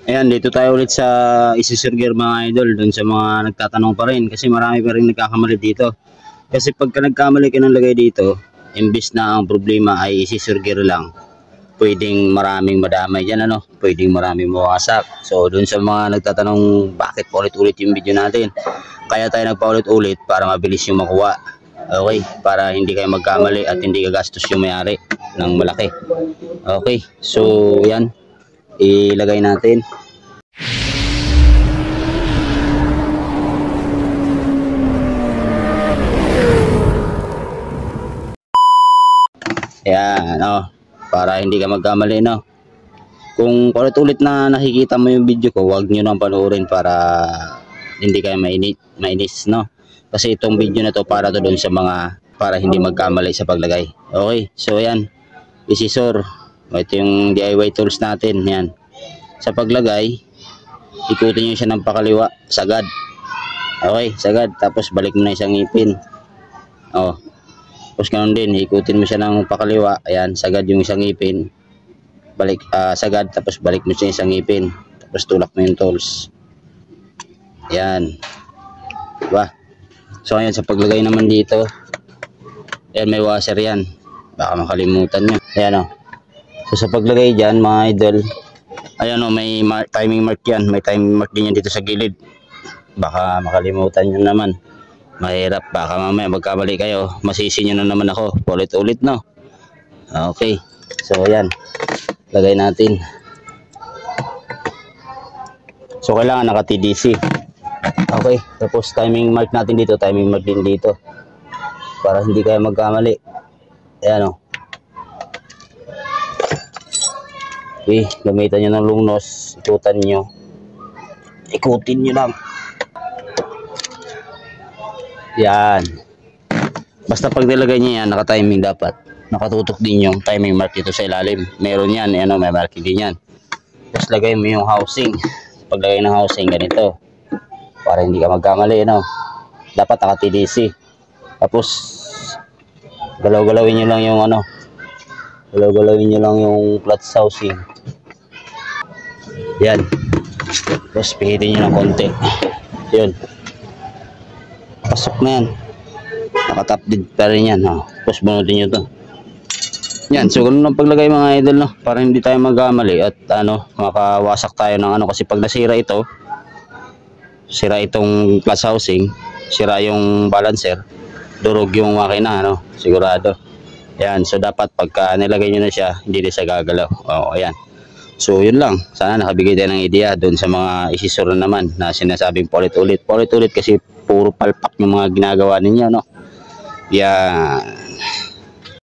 Ayan, dito tayo ulit sa isi-surger mga idol, dun sa mga nagtatanong pa rin kasi marami pa rin nagkakamali dito. Kasi pagka nagkamali ka ng lagay dito, imbis na ang problema ay isi-surger lang, pwedeng maraming madamay dyan, ano? Pwedeng maraming mawasak. So, dun sa mga nagtatanong bakit paulit-ulit yung video natin, kaya tayo nagpaulit-ulit para mabilis yung makuha. Okay, para hindi kayo magkamali at hindi gagastos yung may-ari ng malaki. Okay, so yan, ilagay natin. Ayan, para hindi ka magkamali, no? Kung ulit-ulit na nakikita mo yung video ko, huwag nyo nang panoorin para hindi kayo mainis, no? Kasi itong video na to para to doon sa mga para hindi magkamali sa paglagay. Okay, so ayan, isisor. Ito yung DIY tools natin, yan. Sa paglagay, ikutin nyo siya ng pakaliwa, sagad. Okay, sagad, tapos balik mo na isang ngipin. Tapos ganun din, ikutin mo siya ng pakaliwa, ayan, sagad yung isang ngipin. Balik, sagad, tapos balik mo siya isang ngipin. Tapos tulak mo yung tools. Ayan. Diba? So ayan, sa paglagay naman dito, ayan, may washer yan. Baka makalimutan nyo. Ayan, So sa paglagay dyan, mga idol, ayan, may timing mark yan. May timing mark din yan dito sa gilid. Baka makalimutan nyo naman. Mahirap, baka mamaya magkamali kayo, masisi nyo na naman ako ulit-ulit, no? Okay, so ayan, lagay natin. So kailangan naka TDC. Okay, tapos timing mark natin dito, timing mark din dito para hindi kayo magkamali. Ayan, okay, gamitan nyo ng lungnos, ikutin nyo lang. Yan. Basta pag nilagay niya yan, naka-timing dapat. Nakatutok din yung timing mark dito sa ilalim. Meron yan, may marking din yan. Tapos lagay mo yung housing. Paglagay ng housing, ganito. Para hindi ka magkamali, Dapat naka-TDC. Tapos, galaw-galawin nyo lang yung galaw-galawin nyo lang yung clutch housing. Yan. Tapos, pihitin nyo ng konti. Yun. Pasok na yan. Nakatap din pa rin yan. Tapos bunutin nyo to. Yan. So ganun ang paglagay mga idol, para hindi tayo magkamali at makawasak tayo ng kasi pag nasira ito, sira itong clutch housing, sira yung balancer, durog yung makina, sigurado. Yan. So dapat pagka nilagay nyo na siya, hindi na siya gagalaw. Ayan. So yun lang, sana nakabigay tayo ng idea doon sa mga isisuro naman na sinasabing paulit-ulit kasi puro palpak yung mga ginagawa ninyo, Yan.